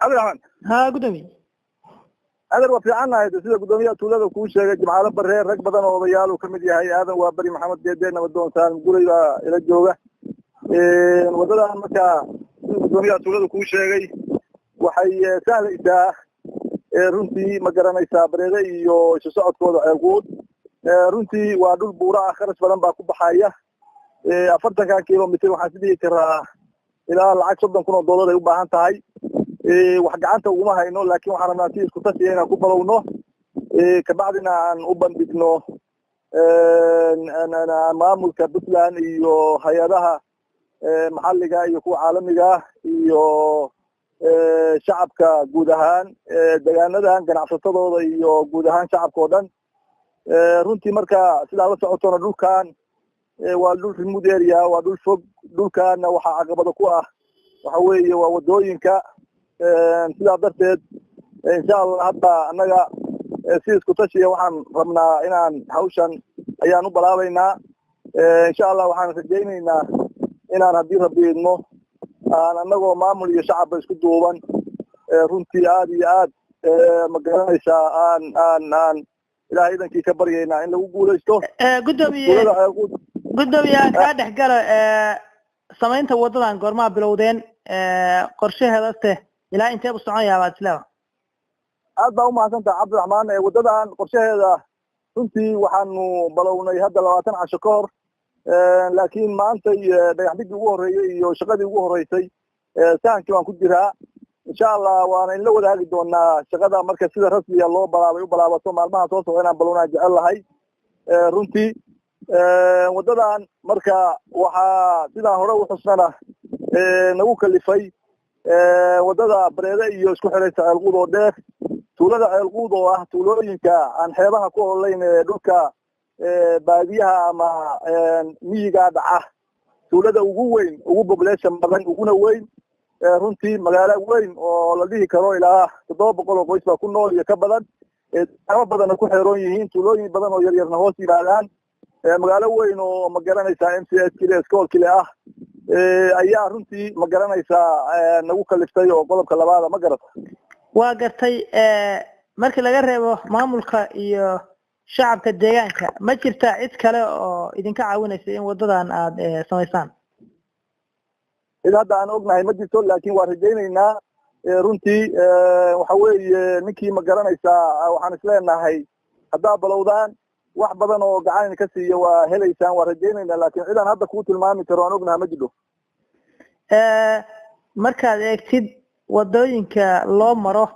عبد الرحمن ها قدامي هذا وفي عنا هذا سيدا قدامي تولد كل شيء جمعة برير ركبة وضيال وكمدي هاي هذا وبري محمد جدنا ودون سالم قولي إلى الجوجة وضلا مكا قدامي تولد كل شيء وحي سهل إذا runtii ma garanaysaa bareere iyo isu socodkooda ceelquud runtii waa dhul buura kharash badan baa ku baxaya 40 kilomitir waxaan sidii karaa ilaa lacag $30,000 ay u baahan tahay wax gacanta uguma hayno laakiin waxaan rabnaa si isku tashi inaan ku balowno ka bacdina aan u bandhigno maamulka Puntland iyo hay'adaha maxalliga iyo kuwa caalamiga iyo shacabka guud ahaan deegaanadan ganacsatadooda iyo guud ahaan shacabka oo dhan runtii marka sidaa la socotona dhulkan waa dhul remote area waa dhul fog dhulkaana waxaa caqabado ku ah waxa weeye waa wadooyinka sidaa darteed insha Allah hadda annaga si isku tashiya waxaan rabnaa inaan hawshan ayaan u balaabaynaa insha Allah waxaan rajaynaynaa inaan haddii rabbi idmo anagoo maamul iyo shacab isku duuban runtii aad iyo aad ma garanaysaa aan ilaahay idankii ka baryaynaa in lagu guulaysto gudoomiye ka dhexgalo samaynta wadadan goorma bilowdeen qorshaheeda ilaa intee u soconayaa baad isleedahay aad baa u mahadsantahay cabdiraxmaan wadadan qorshaheeda runtii waxaanu balownay hadda 20 casho ka hor laakiin maanta dhagaxdhigii ugu horeeyay iyo shaqadii ugu horeysay sahankii waan ku jiraa insha Allah waana in la wadaagi doonaa shaqada marka sida rasmiga loo balaabay u balaabato maalmaha soo socda inaan balowna jecel lahay runtii wadadan marka waxa sida hore u xusnana nagu kalifay wadada bareeda iyo isku xiraysa ceelquud oo dheer tuulada ceelquud oo ah tuulooyinka aan xeebaha ku holayn dhulka baadiyaha ama miyiga dhaca tuulada ugu weyn ugu population badan uguna weyn runtii magaalo weyn oo la dhihi karo ilaa 700 qoys baa ku nool iyo ka badan ama badan ku xeeroon yihiin tuulooyin badan oo yar yarna hoos yimaadaan magaalo weyn oo ma garanaysaa MCS kile school kile ah ayaa runtii ma garanaysaa nagu kaliftay oo qodobka labaad ma garato waa gartay markii laga reebo maamulka iyo shacabka deegaanka ma jirtaa cid kale oo idinka caawinaysa in wadadan aad samaysaan hadda aan ognahay ma jirto laakiin waan rajaynaynaa runtii waxa weeye ninkii ma garanaysaa waxaan isleenahay haddaa balowdaan wax badan oo gacan ka siiyo waa helaysaan waan rajaynaynaa laakiin cidaan hadda kuu tilmaami karo aan ognahay ma jiro markaad eegtid wadooyinka loo maro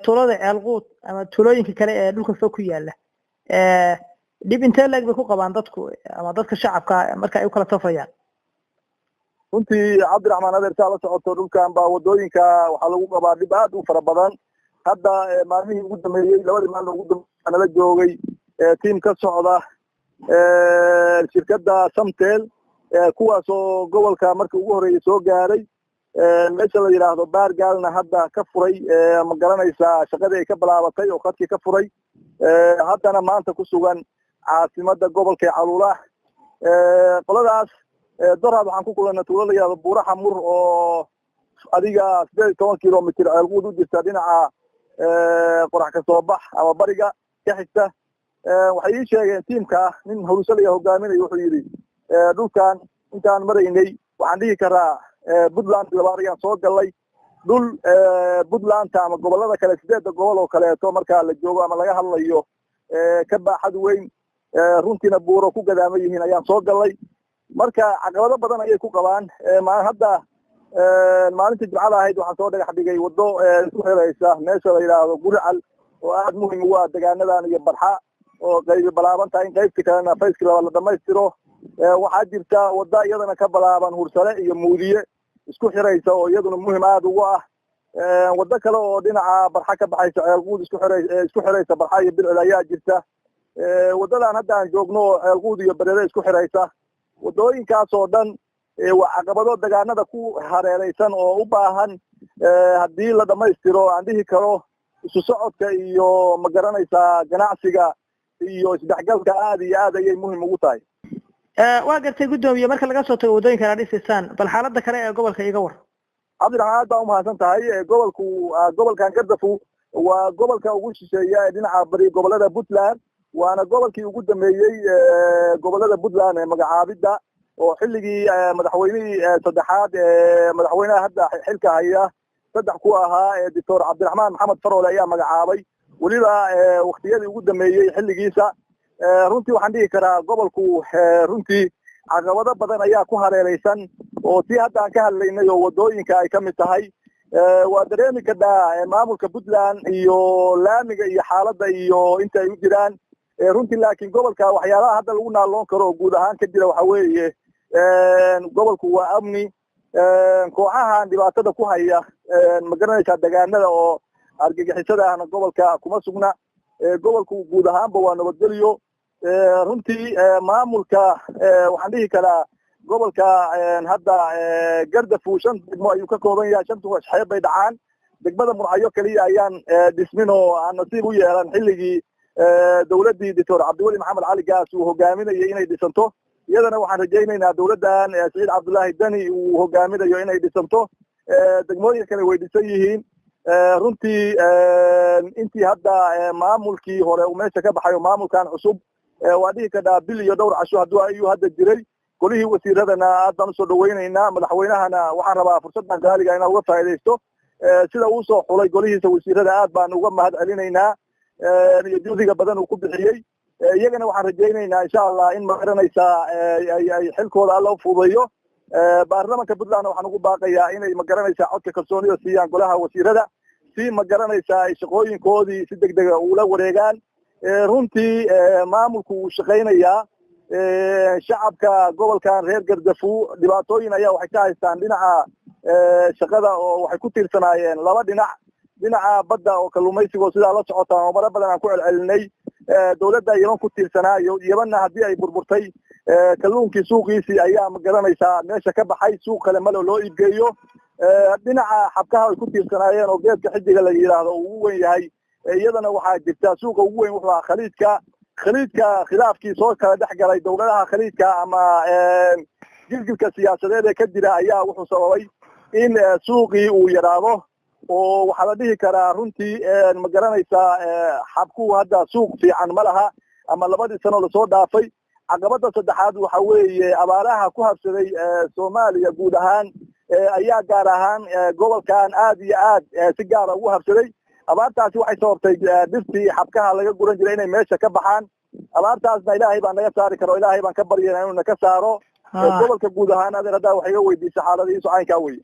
tuulada ceelquud ama tuulooyinka kale ee dhulka fog ku yaala dib intee leeg bay ku qabaan dadku ama dadka shacabka marka ay u kala safrayaan runtii cabdiraxmaan adeertaa la socoto dhulkan baa wadooyinka waxaa lagu qabaa dhib aad u fara badan hadda maalmihii ugu dambeeyey labadii maalin ugu dambeeyay nala joogay tiim ka socda shirkadda Samtel kuwaas oo gobolka markii ugu horeeyay soo gaaray meesha la yiraahdo baargaalna hadda ka furay ma garanaysaa shaqadii ay ka bilaabatay oo qadkii ka furay haddana maanta ku sugan caasimada gobolka Caluula qoladaas daraad waxaan ku kulannay tuulo la yiraahdo Buuraha Mur oo adiga 18 kilomitir ceelquud u jirta dhinaca qorax ka soo bax ama bariga ka xigta waxay ii sheegeen tiimka nin hawlsaliya hogaaminaya wuxuu yiri dhulkan intaan maraynay waxaan dhihi karaa Puntland labaariyan soo galay dhul Puntland ama gobolada kale 8 gobol oo kale to marka la joogo ama laga hadlayo ka baaxad weyn runtiina buuro ku gadaamay yihiin ayaan soo galay marka caqabado badan ayay ku qabaan hadda maalinta jimcada ahayd waxaan soo dhagax dhigay wado isku xiraysa meesha la yiraahdo Gurcal oo aad muhiim u ah deegaanadan iyo Barxa oo qayb balaaban tahay qaybta kalena fayska la dhamaystiro waxaa jirta wada iyadana ka balaaban Hursale iyo Muudiye isku xiraysa oo iyaduna muhiim aad ugu ah wada kale oo dhinaca Barxa ka baxaysa ceelquud isku xiraysa Barxa iyo Bilcil ayaa jirta wadadan hadda aan joogno ceelquud iyo Bareere isku xiraysa wadooyinkaas oo dhan waa caqabado deegaanada ku hareeraysan oo u baahan haddii la dhamaystiro aan dhihi karo isu socodka iyo ma garanaysaa ganacsiga iyo isdhexgalka aad iyo aad ayay muhiim ugu tahay waa gartay gudoomiye marka laga soo tago wadooyinka la dhisaysaan bal xaaladda kale ee gobolka iga war cabdiraxmaan aad baa umahadsan tahay gobolkan gardafu waa gobolka ugu shisheeya ee dhinaca bari gobolada puntland waana gobolkii ugu dambeeyey gobolada puntland ee magacaabidda oo xilligii madaxweynihii saddexaad ee madaxweynaha hadda xilka haya saddex ku ahaa ee doctor cabdiraxmaan maxamed faroole ayaa magacaabay weliba waktiyadii ugu dambeeyey xilligiisa runtii waxaan dhihi karaa gobolku runtii caqabado badan ayaa ku hareeraysan oo tii hadda aan ka hadlaynay oo wadooyinka ay ka mid tahay waa dareemi kadhaa maamulka puntland iyo laamiga iyo xaaladda iyo inta ay u jiraan runtii laakiin gobolka waxyaalaha hadda lagu naaloon karo oo guud ahaan ka jira waxa weeye gobolku waa amni kooxahan dhibaatada ku haya magaranaysaa degaanada oo argagixisada ahna gobolka kuma sugna gobolku guud ahaanba waa nabadgelyo runtii maamulka waxaan dhihi karaa gobolka hadda gardafu 5 degmo ayuu ka kooban yahay 5 waxxeeb bay dhacaan degmada murcayo kaliya ayaan dhismin oo aan nasiib u yeelan xilligii dawladdii doctor cabdiweli maxamed cali gaas uu hogaaminayay inay dhisanto iyadana waxaan rajaynaynaa dawladdan saciid cabdullaahi dani uu hogaaminayo inay dhisanto degmooyinka kale way dhisan yihiin runtii intii hadda maamulkii hore uu meesha ka baxayo maamulkan cusub waa dhihi kadhaa bil iyo dhowr casho hadduu ayuu hadda jiray golihii wasiiradana aad baan usoo dhawaynaynaa madaxweynahana waxaan rabaa fursaddan qaaliga inaan uga faa'iidaysto sida uu soo xulay golihiisa wasiirada aad baan uga mahad celinaynaa iyo juhdiga badan uu ku bixiyey iyagana waxaan rajaynaynaa insha allah in magaranaysaa ay xilkooda alla u fududeeyo baarlamanka puntlandna waxaan ugu baaqayaa inay magaranaysaa codka kalsoonida siiyaan golaha wasiirada si magaranaysaa ay shaqooyinkoodii si degdega ula wareegaan runtii maamulku wuu shaqaynayaa shacabka gobolkan reer gardafu dhibaatooyin ayaa waxay ka haystaan dhinaca shaqada oo waxay ku tiirsanaayeen laba dhinaca badda oo kalluumaysigo sidaa la socotaan oo mara badan aan ku celcelinay dawladda yeman ku tiirsanaayo yemanna haddii ay burburtay kalluunkii suuqiisii ayaa magaranaysaa meesha ka baxay suuq kale malo loo iibgeeyo dhinaca xabkaha ay ku tiirsanaayeen oo geedka xidiga la yidhaahdo uu ugu wen yahay iyadana waxaa jirta suuqa ugu weyn wuxuu ahaa khaliidka khilaafkii soo kala dhex galay dawladaha khaliidka ama jilgilka siyaasadeed ee ka jira ayaa wuxuu sababay in suuqii uu yaraado oo waxaa la dhihi karaa runtii magaranaysaa xabkuhu hadda suuq fiican ma laha ama 2 sano lasoo dhaafay caqabada saddexaad waxa weeye abaaraha ku habsaday Soomaaliya guud ahaan ayaa gaar ahaan gobolkan aad iyo aad si gaar ah ugu habsaday abaartaasi waxay sababtay dhirtii xabkaha laga guran jiray inay meesha ka baxaan abaartaasna ilaahay baan naga saari karo ilaahay baan ka baryaynaa inuu naga saaro gobolka guud ahaan adeer hadda waxay iga weydiisay xaaladihiisu caynkaa weye